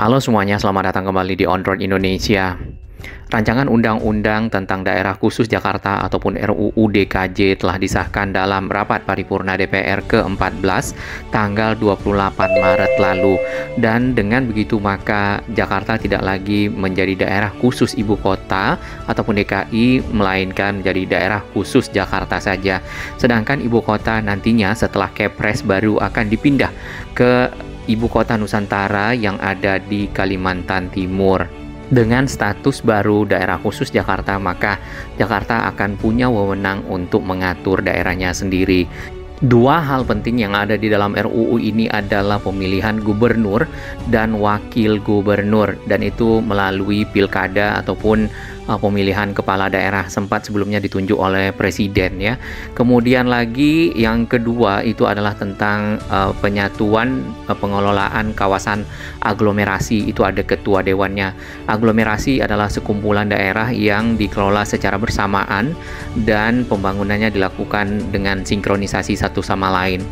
Halo semuanya, selamat datang kembali di On Road Indonesia. Rancangan Undang-Undang tentang Daerah Khusus Jakarta ataupun RUU DKJ telah disahkan dalam rapat paripurna DPR ke-14 tanggal 28 Maret lalu. Dan dengan begitu maka Jakarta tidak lagi menjadi daerah khusus ibu kota ataupun DKI, melainkan menjadi daerah khusus Jakarta saja. Sedangkan ibu kota nantinya setelah Kepres baru akan dipindah ke ibu kota Nusantara yang ada di Kalimantan Timur. Dengan status baru daerah khusus Jakarta, maka Jakarta akan punya wewenang untuk mengatur daerahnya sendiri. Dua hal penting yang ada di dalam RUU ini adalah pemilihan gubernur dan wakil gubernur, dan itu melalui pilkada ataupun pemilihan kepala daerah, sempat sebelumnya ditunjuk oleh presiden ya. Kemudian lagi yang kedua itu adalah tentang penyatuan pengelolaan kawasan aglomerasi, itu ada ketua dewannya. Aglomerasi adalah sekumpulan daerah yang dikelola secara bersamaan dan pembangunannya dilakukan dengan sinkronisasi satu sama lain.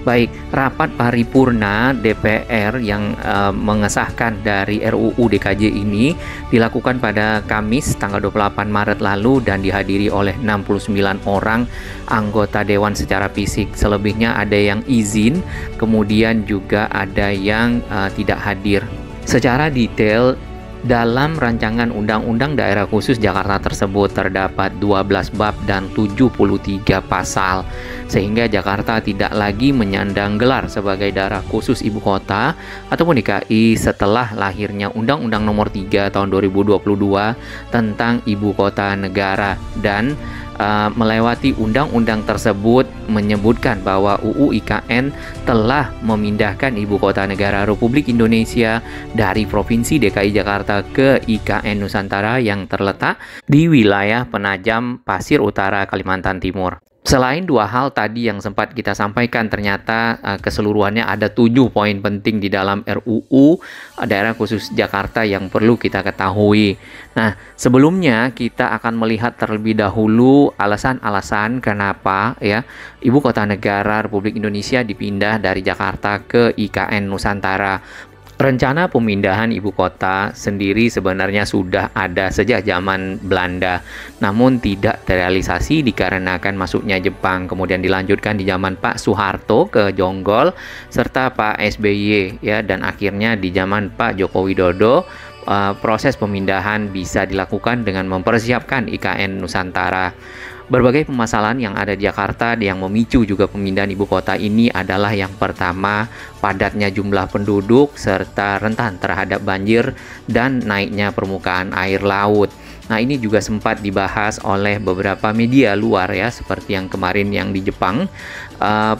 Baik, rapat paripurna DPR yang mengesahkan dari RUU DKJ ini dilakukan pada Kamis tanggal 28 Maret lalu dan dihadiri oleh 69 orang anggota dewan secara fisik. Selebihnya ada yang izin, kemudian juga ada yang tidak hadir. Secara detail, dalam rancangan Undang-Undang Daerah Khusus Jakarta tersebut terdapat 12 bab dan 73 pasal, sehingga Jakarta tidak lagi menyandang gelar sebagai daerah khusus ibu kota ataupun DKI setelah lahirnya Undang-Undang Nomor 3 Tahun 2022 tentang Ibu Kota Negara, dan melewati undang-undang tersebut menyebutkan bahwa UU IKN telah memindahkan Ibu Kota Negara Republik Indonesia dari Provinsi DKI Jakarta ke IKN Nusantara yang terletak di wilayah Penajam Pasir Utara, Kalimantan Timur. Selain dua hal tadi yang sempat kita sampaikan, ternyata keseluruhannya ada 7 poin penting di dalam RUU Daerah Khusus Jakarta yang perlu kita ketahui. Nah, sebelumnya kita akan melihat terlebih dahulu alasan-alasan kenapa ya Ibu Kota Negara Republik Indonesia dipindah dari Jakarta ke IKN Nusantara. Rencana pemindahan ibu kota sendiri sebenarnya sudah ada sejak zaman Belanda, namun tidak terrealisasi dikarenakan masuknya Jepang, kemudian dilanjutkan di zaman Pak Soeharto ke Jonggol serta Pak SBY ya, dan akhirnya di zaman Pak Joko Widodo proses pemindahan bisa dilakukan dengan mempersiapkan IKN Nusantara. Berbagai permasalahan yang ada di Jakarta yang memicu juga pemindahan ibu kota ini adalah yang pertama, padatnya jumlah penduduk serta rentan terhadap banjir dan naiknya permukaan air laut. Nah, ini juga sempat dibahas oleh beberapa media luar ya, seperti yang kemarin yang di Jepang.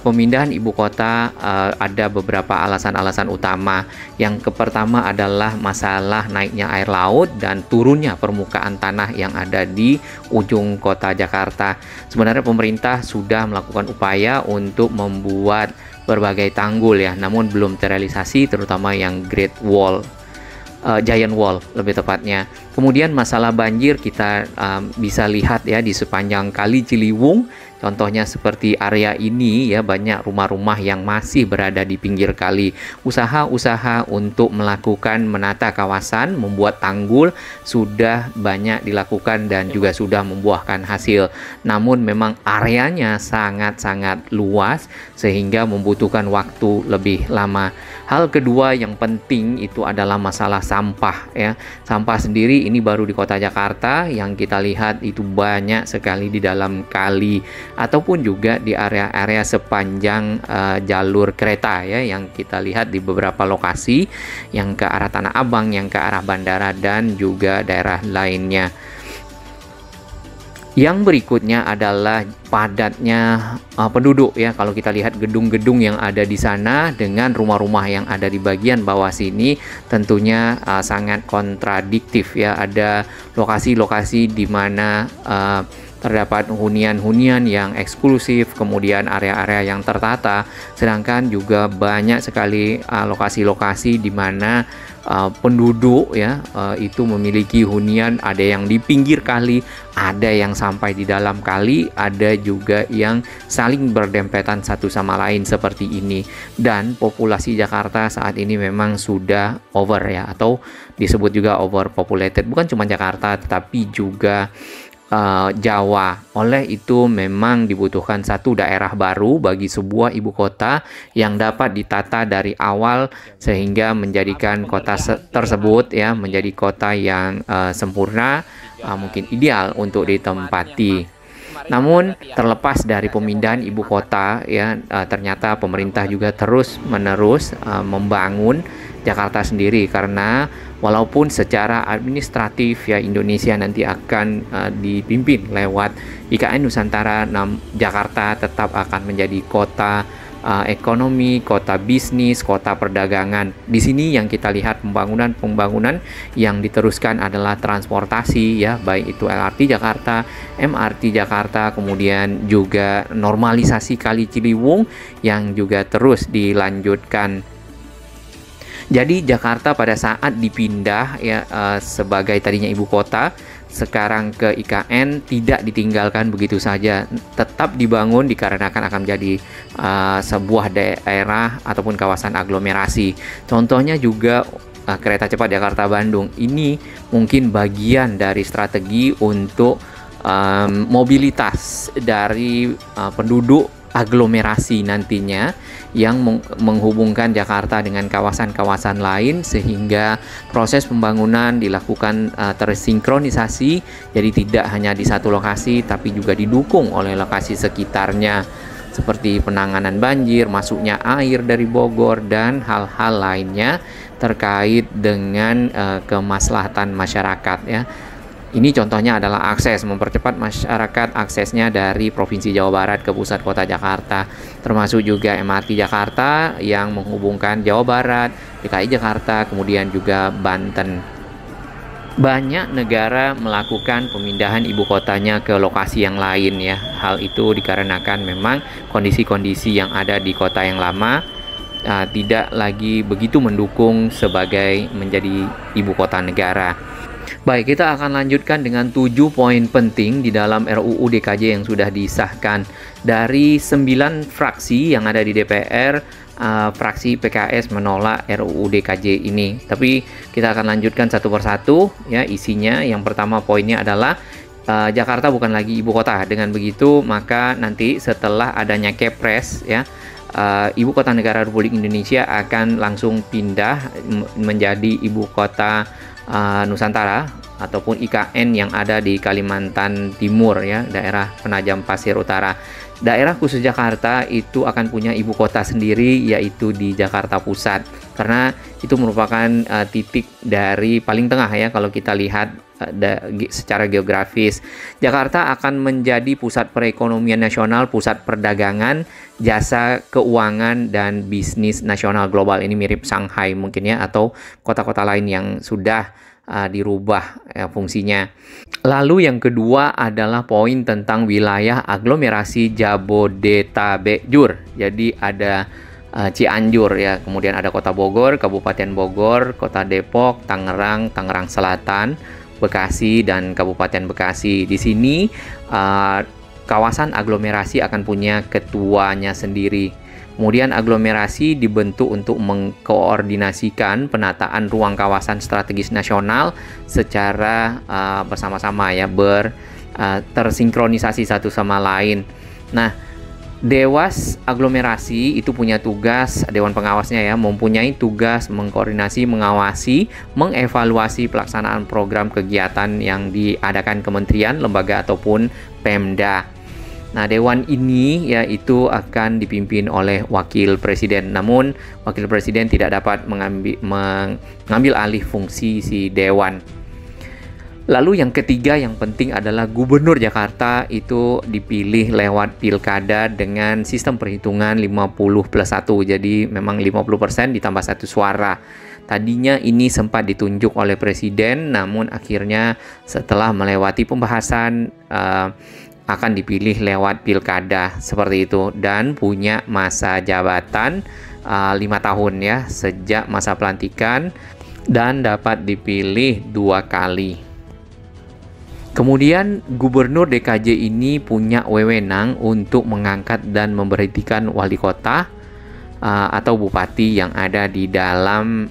Pemindahan ibu kota ada beberapa alasan-alasan utama. Yang pertama adalah masalah naiknya air laut dan turunnya permukaan tanah yang ada di ujung kota Jakarta. Sebenarnya pemerintah sudah melakukan upaya untuk membuat berbagai tanggul ya, namun belum terrealisasi, terutama yang Great Wall. Giant Wall lebih tepatnya. Kemudian masalah banjir kita bisa lihat ya di sepanjang Kali Ciliwung. Contohnya seperti area ini ya, banyak rumah-rumah yang masih berada di pinggir kali. Usaha-usaha untuk melakukan menata kawasan, membuat tanggul sudah banyak dilakukan dan juga sudah membuahkan hasil. Namun memang areanya sangat-sangat luas sehingga membutuhkan waktu lebih lama. Hal kedua yang penting itu adalah masalah sampah ya. Sampah sendiri ini baru di kota Jakarta yang kita lihat itu banyak sekali di dalam kali ataupun juga di area-area sepanjang jalur kereta ya, yang kita lihat di beberapa lokasi yang ke arah Tanah Abang, yang ke arah bandara dan juga daerah lainnya. Yang berikutnya adalah padatnya penduduk ya. Kalau kita lihat gedung-gedung yang ada di sana dengan rumah-rumah yang ada di bagian bawah sini, tentunya sangat kontradiktif ya. Ada lokasi-lokasi di mana terdapat hunian-hunian yang eksklusif, kemudian area-area yang tertata, sedangkan juga banyak sekali lokasi-lokasi di mana penduduk ya itu memiliki hunian, ada yang di pinggir kali, ada yang sampai di dalam kali, ada juga yang saling berdempetan satu sama lain seperti ini. Dan populasi Jakarta saat ini memang sudah over ya, atau disebut juga overpopulated. Bukan cuma Jakarta tetapi juga Jawa. Oleh itu memang dibutuhkan satu daerah baru bagi sebuah ibu kota yang dapat ditata dari awal sehingga menjadikan kota tersebut ya menjadi kota yang sempurna, mungkin ideal untuk ditempati. Namun terlepas dari pemindahan ibu kota ya ternyata pemerintah juga terus-menerus membangun Jakarta sendiri, karena walaupun secara administratif ya Indonesia nanti akan dipimpin lewat IKN Nusantara, Jakarta tetap akan menjadi kota ekonomi, kota bisnis, kota perdagangan. Di sini yang kita lihat pembangunan yang diteruskan adalah transportasi ya, baik itu LRT Jakarta, MRT Jakarta, kemudian juga normalisasi Kali Ciliwung yang juga terus dilanjutkan. Jadi Jakarta pada saat dipindah ya sebagai tadinya ibu kota, sekarang ke IKN tidak ditinggalkan begitu saja, tetap dibangun dikarenakan akan menjadi sebuah daerah ataupun kawasan aglomerasi. Contohnya juga kereta cepat Jakarta-Bandung. Ini mungkin bagian dari strategi untuk mobilitas dari penduduk aglomerasi nantinya yang menghubungkan Jakarta dengan kawasan-kawasan lain, sehingga proses pembangunan dilakukan tersinkronisasi, jadi tidak hanya di satu lokasi tapi juga didukung oleh lokasi sekitarnya seperti penanganan banjir, masuknya air dari Bogor, dan hal-hal lainnya terkait dengan kemaslahatan masyarakat ya. Ini contohnya adalah akses, mempercepat masyarakat aksesnya dari Provinsi Jawa Barat ke pusat kota Jakarta, termasuk juga MRT Jakarta yang menghubungkan Jawa Barat, DKI Jakarta, kemudian juga Banten. Banyak negara melakukan pemindahan ibu kotanya ke lokasi yang lain ya. Hal itu dikarenakan memang kondisi-kondisi yang ada di kota yang lama tidak lagi begitu mendukung sebagai menjadi ibu kota negara. Baik, kita akan lanjutkan dengan 7 poin penting di dalam RUU DKJ yang sudah disahkan. Dari 9 fraksi yang ada di DPR, fraksi PKS menolak RUU DKJ ini. Tapi kita akan lanjutkan satu persatu ya isinya. Yang pertama poinnya adalah Jakarta bukan lagi ibu kota. Dengan begitu maka nanti setelah adanya Kepres ya, ibu kota negara Republik Indonesia akan langsung pindah menjadi ibu kota Nusantara ataupun IKN yang ada di Kalimantan Timur ya, daerah Penajam Pasir Utara. Daerah khusus Jakarta itu akan punya ibu kota sendiri, yaitu di Jakarta Pusat, karena itu merupakan titik dari paling tengah ya kalau kita lihat secara geografis. Jakarta akan menjadi pusat perekonomian nasional, pusat perdagangan, jasa keuangan, dan bisnis nasional global. Ini mirip Shanghai mungkin ya, atau kota-kota lain yang sudah dirubah fungsinya. Lalu yang kedua adalah poin tentang wilayah aglomerasi Jabodetabek. Jadi ada Cianjur ya, kemudian ada Kota Bogor, Kabupaten Bogor, Kota Depok, Tangerang, Tangerang Selatan, Bekasi, dan Kabupaten Bekasi. Di sini kawasan aglomerasi akan punya ketuanya sendiri. Kemudian aglomerasi dibentuk untuk mengkoordinasikan penataan ruang kawasan strategis nasional secara bersama-sama ya, tersinkronisasi satu sama lain. Nah, Dewas aglomerasi itu punya tugas, Dewan Pengawasnya ya, mempunyai tugas mengkoordinasi, mengawasi, mengevaluasi pelaksanaan program kegiatan yang diadakan kementerian, lembaga, ataupun Pemda. Nah, Dewan ini yaitu akan dipimpin oleh Wakil Presiden. Namun, Wakil Presiden tidak dapat mengambil alih fungsi si Dewan. Lalu yang ketiga yang penting adalah Gubernur Jakarta itu dipilih lewat pilkada dengan sistem perhitungan 50+1. Jadi memang 50% ditambah 1 suara. Tadinya ini sempat ditunjuk oleh Presiden, namun akhirnya setelah melewati pembahasan akan dipilih lewat pilkada seperti itu dan punya masa jabatan 5 tahun ya sejak masa pelantikan dan dapat dipilih 2 kali. Kemudian Gubernur DKJ ini punya wewenang untuk mengangkat dan memberhentikan wali kota atau bupati yang ada di dalam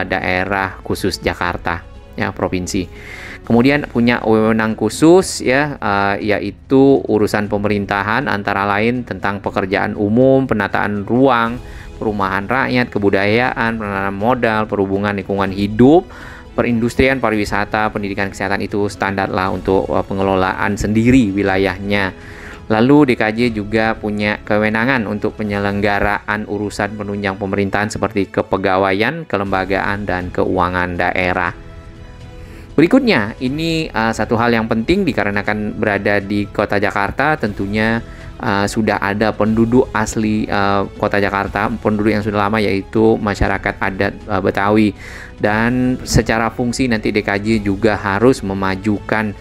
daerah khusus Jakarta ya, provinsi. Kemudian punya wewenang khusus ya, yaitu urusan pemerintahan antara lain tentang pekerjaan umum, penataan ruang, perumahan rakyat, kebudayaan, penanaman modal, perhubungan lingkungan hidup, perindustrian, pariwisata, pendidikan, kesehatan itu standar lah untuk pengelolaan sendiri wilayahnya. Lalu DKJ juga punya kewenangan untuk penyelenggaraan urusan penunjang pemerintahan seperti kepegawaian, kelembagaan, dan keuangan daerah. Berikutnya, ini satu hal yang penting dikarenakan berada di kota Jakarta, tentunya sudah ada penduduk asli kota Jakarta, penduduk yang sudah lama yaitu masyarakat adat Betawi. Dan secara fungsi nanti DKJ juga harus memajukan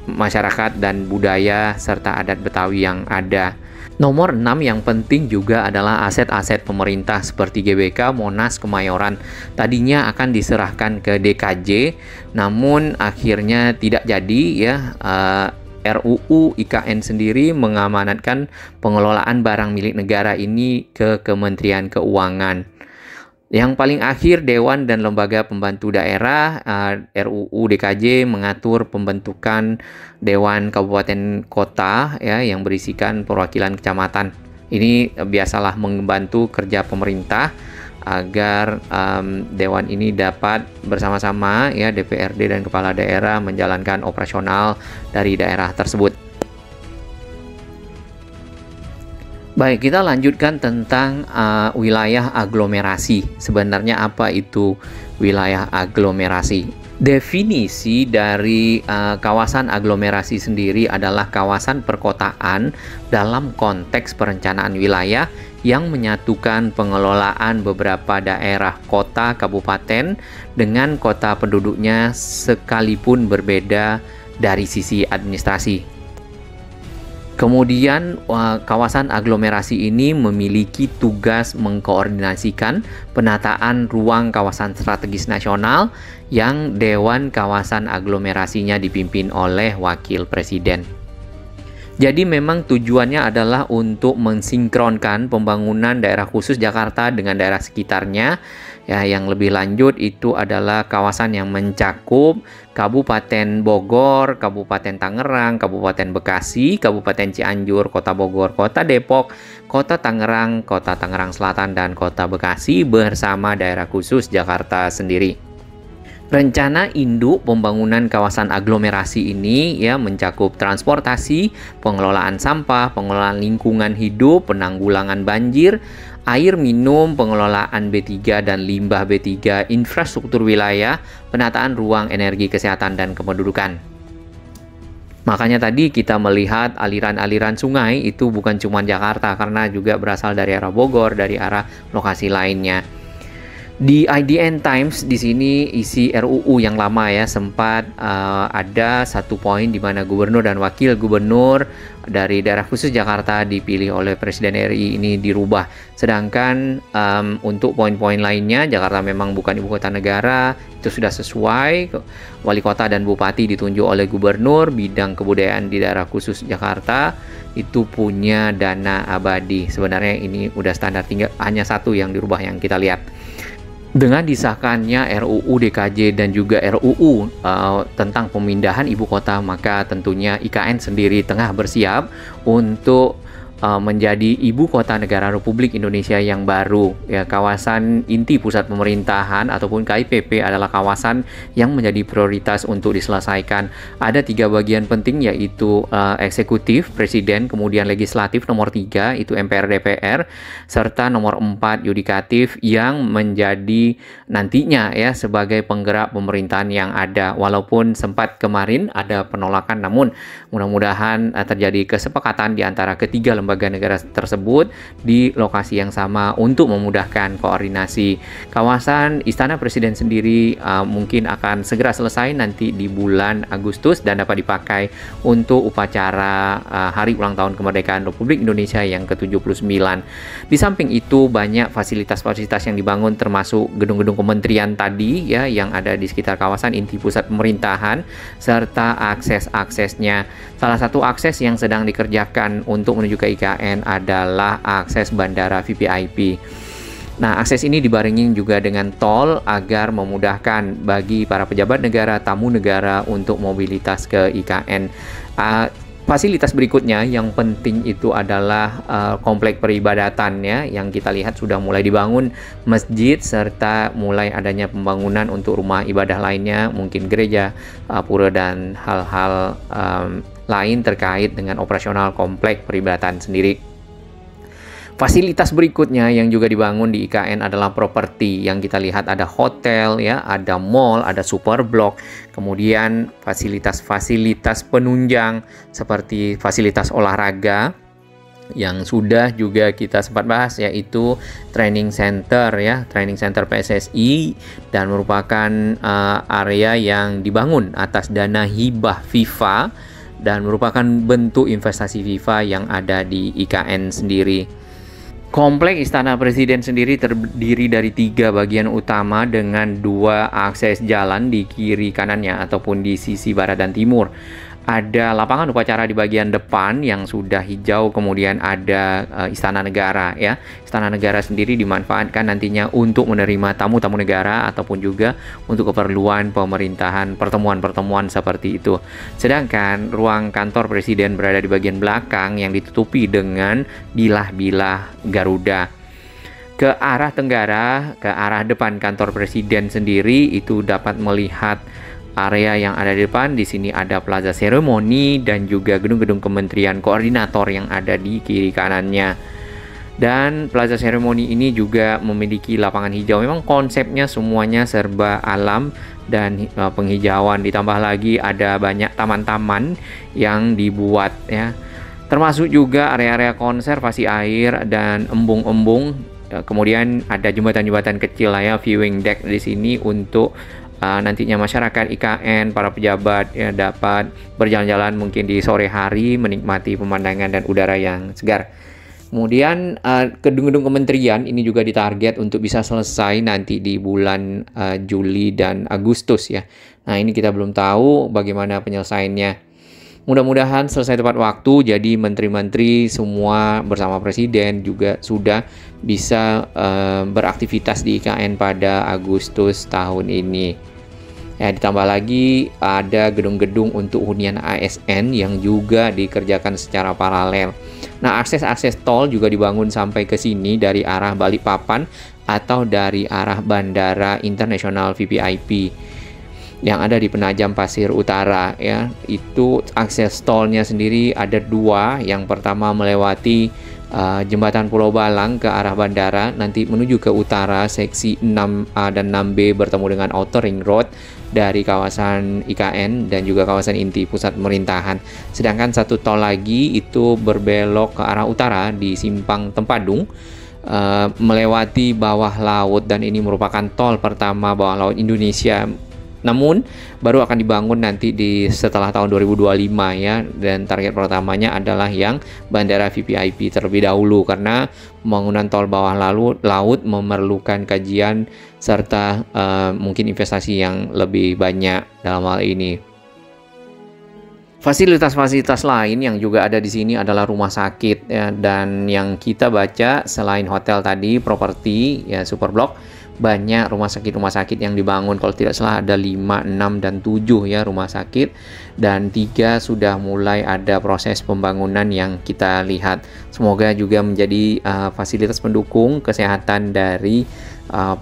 masyarakat dan budaya serta adat Betawi yang ada. Nomor 6 yang penting juga adalah aset-aset pemerintah seperti GBK, Monas, Kemayoran. Tadinya akan diserahkan ke DKJ, namun akhirnya tidak jadi ya. RUU IKN sendiri mengamanatkan pengelolaan barang milik negara ini ke Kementerian Keuangan. Yang paling akhir, Dewan dan Lembaga Pembantu Daerah RUU DKJ mengatur pembentukan Dewan Kabupaten Kota ya, yang berisikan perwakilan kecamatan. Ini biasalah membantu kerja pemerintah agar Dewan ini dapat bersama-sama ya DPRD dan Kepala Daerah menjalankan operasional dari daerah tersebut. Baik, kita lanjutkan tentang wilayah aglomerasi. Sebenarnya apa itu wilayah aglomerasi? Definisi dari kawasan aglomerasi sendiri adalah kawasan perkotaan dalam konteks perencanaan wilayah yang menyatukan pengelolaan beberapa daerah kota kabupaten dengan kota penduduknya sekalipun berbeda dari sisi administrasi. Kemudian kawasan aglomerasi ini memiliki tugas mengkoordinasikan penataan ruang kawasan strategis nasional yang Dewan Kawasan Aglomerasinya dipimpin oleh Wakil Presiden. Jadi memang tujuannya adalah untuk mensinkronkan pembangunan daerah khusus Jakarta dengan daerah sekitarnya. Ya, yang lebih lanjut itu adalah kawasan yang mencakup Kabupaten Bogor, Kabupaten Tangerang, Kabupaten Bekasi, Kabupaten Cianjur, Kota Bogor, Kota Depok, Kota Tangerang, Kota Tangerang Selatan, dan Kota Bekasi bersama daerah khusus Jakarta sendiri. Rencana induk pembangunan kawasan aglomerasi ini ya mencakup transportasi, pengelolaan sampah, pengelolaan lingkungan hidup, penanggulangan banjir, air minum, pengelolaan B3 dan limbah B3, infrastruktur wilayah, penataan ruang, energi, kesehatan, dan kependudukan. Makanya tadi kita melihat aliran-aliran sungai itu bukan cuma Jakarta, karena juga berasal dari arah Bogor, dari arah lokasi lainnya. Di IDN Times di sini isi RUU yang lama ya, sempat ada satu poin di mana gubernur dan wakil gubernur dari daerah khusus Jakarta dipilih oleh Presiden RI ini dirubah. Sedangkan untuk poin-poin lainnya, Jakarta memang bukan ibu kota negara, itu sudah sesuai. Wali kota dan bupati ditunjuk oleh gubernur, bidang kebudayaan di daerah khusus Jakarta itu punya dana abadi. Sebenarnya ini udah standar, tinggal hanya satu yang dirubah yang kita lihat. Dengan disahkannya RUU DKJ dan juga RUU tentang pemindahan ibu kota, maka tentunya IKN sendiri tengah bersiap untuk menjadi ibu kota negara Republik Indonesia yang baru. Ya, kawasan inti pusat pemerintahan ataupun KIPP adalah kawasan yang menjadi prioritas untuk diselesaikan. Ada 3 bagian penting, yaitu eksekutif, presiden, kemudian legislatif nomor 3 itu MPR DPR, serta nomor 4 yudikatif yang menjadi nantinya ya sebagai penggerak pemerintahan yang ada. Walaupun sempat kemarin ada penolakan, namun mudah-mudahan terjadi kesepakatan di antara ketiga lembaga lembaga negara tersebut di lokasi yang sama untuk memudahkan koordinasi. Kawasan Istana Presiden sendiri mungkin akan segera selesai nanti di bulan Agustus dan dapat dipakai untuk upacara Hari Ulang Tahun Kemerdekaan Republik Indonesia yang ke-79. Di samping itu banyak fasilitas-fasilitas yang dibangun termasuk gedung-gedung kementerian tadi ya yang ada di sekitar kawasan inti pusat pemerintahan serta akses-aksesnya. Salah satu akses yang sedang dikerjakan untuk menuju ke IKN adalah akses bandara VVIP. Nah, akses ini dibarengi juga dengan tol agar memudahkan bagi para pejabat negara, tamu negara untuk mobilitas ke IKN. Fasilitas berikutnya yang penting itu adalah komplek peribadatan ya, yang kita lihat sudah mulai dibangun masjid serta mulai adanya pembangunan untuk rumah ibadah lainnya, mungkin gereja, pura dan hal-hal lain terkait dengan operasional komplek peribadatan sendiri. Fasilitas berikutnya yang juga dibangun di IKN adalah properti. Yang kita lihat ada hotel ya, ada mall, ada super blok, kemudian fasilitas-fasilitas penunjang seperti fasilitas olahraga yang sudah juga kita sempat bahas, yaitu training center ya, training center PSSI, dan merupakan area yang dibangun atas dana hibah FIFA dan merupakan bentuk investasi FIFA yang ada di IKN sendiri. Komplek Istana Presiden sendiri terdiri dari 3 bagian utama dengan 2 akses jalan di kiri kanannya ataupun di sisi barat dan timur. Ada lapangan upacara di bagian depan yang sudah hijau, kemudian ada Istana Negara ya. Istana Negara sendiri dimanfaatkan nantinya untuk menerima tamu-tamu negara ataupun juga untuk keperluan pemerintahan, pertemuan-pertemuan seperti itu. Sedangkan ruang kantor Presiden berada di bagian belakang yang ditutupi dengan bilah-bilah Garuda. Ke arah tenggara, ke arah depan kantor Presiden sendiri itu dapat melihat area yang ada di depan. Di sini ada plaza seremoni dan juga gedung-gedung kementerian koordinator yang ada di kiri kanannya. Dan plaza seremoni ini juga memiliki lapangan hijau. Memang konsepnya semuanya serba alam dan penghijauan. Ditambah lagi ada banyak taman-taman yang dibuat ya. Termasuk juga area-area konservasi air dan embung-embung. Kemudian ada jembatan-jembatan kecil lah ya, viewing deck di sini untuk nantinya masyarakat IKN, para pejabat ya, dapat berjalan-jalan mungkin di sore hari menikmati pemandangan dan udara yang segar. Kemudian gedung-gedung kementerian ini juga ditarget untuk bisa selesai nanti di bulan Juli dan Agustus ya. Nah, ini kita belum tahu bagaimana penyelesaiannya. Mudah-mudahan selesai tepat waktu, jadi menteri-menteri semua bersama presiden juga sudah bisa beraktivitas di IKN pada Agustus tahun ini. Ya, ditambah lagi ada gedung-gedung untuk hunian ASN yang juga dikerjakan secara paralel. Nah, akses-akses tol juga dibangun sampai ke sini dari arah Balikpapan atau dari arah Bandara Internasional VVIP yang ada di Penajam Pasir Utara ya. Itu akses tolnya sendiri ada 2. Yang pertama melewati jembatan Pulau Balang ke arah bandara, nanti menuju ke utara seksi 6A dan 6B bertemu dengan Outer Ring Road dari kawasan IKN dan juga kawasan inti pusat pemerintahan. Sedangkan satu tol lagi itu berbelok ke arah utara di Simpang Tempadung, melewati bawah laut, dan ini merupakan tol pertama bawah laut Indonesia. Namun baru akan dibangun nanti setelah tahun 2025 ya, dan target pertamanya adalah yang Bandara VVIP terlebih dahulu karena pembangunan tol bawah laut memerlukan kajian serta mungkin investasi yang lebih banyak dalam hal ini. Fasilitas-fasilitas lain yang juga ada di sini adalah rumah sakit ya, dan yang kita baca selain hotel tadi, properti ya, super blok, banyak rumah sakit yang dibangun. Kalau tidak salah ada 5, 6, dan 7 ya rumah sakit, dan 3 sudah mulai ada proses pembangunan yang kita lihat. Semoga juga menjadi fasilitas pendukung kesehatan dari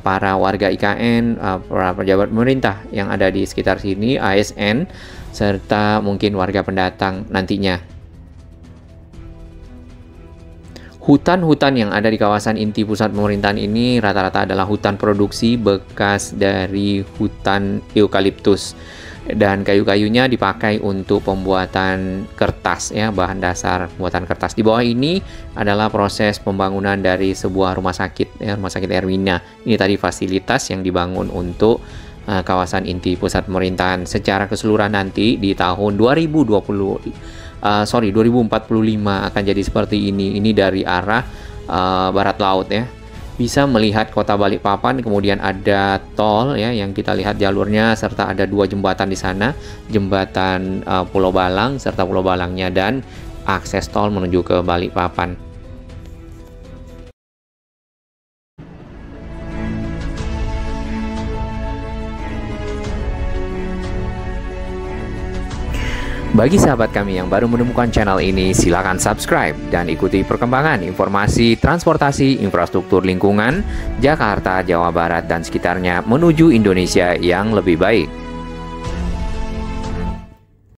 para warga IKN, para pejabat pemerintah yang ada di sekitar sini, ASN, serta mungkin warga pendatang nantinya. Hutan-hutan yang ada di kawasan inti pusat pemerintahan ini rata-rata adalah hutan produksi bekas dari hutan eukaliptus. Dan kayu-kayunya dipakai untuk pembuatan kertas ya, bahan dasar pembuatan kertas. Di bawah ini adalah proses pembangunan dari sebuah rumah sakit ya, Rumah Sakit Erwina. Ini tadi fasilitas yang dibangun untuk kawasan inti pusat pemerintahan. Secara keseluruhan nanti di tahun 2045 akan jadi seperti ini. Ini dari arah barat laut ya. Bisa melihat kota Balikpapan, kemudian ada tol ya yang kita lihat jalurnya, serta ada 2 jembatan di sana, jembatan Pulau Balang serta Pulau Balangnya, dan akses tol menuju ke Balikpapan. Bagi sahabat kami yang baru menemukan channel ini, silakan subscribe dan ikuti perkembangan informasi transportasi, infrastruktur lingkungan, Jakarta, Jawa Barat, dan sekitarnya menuju Indonesia yang lebih baik.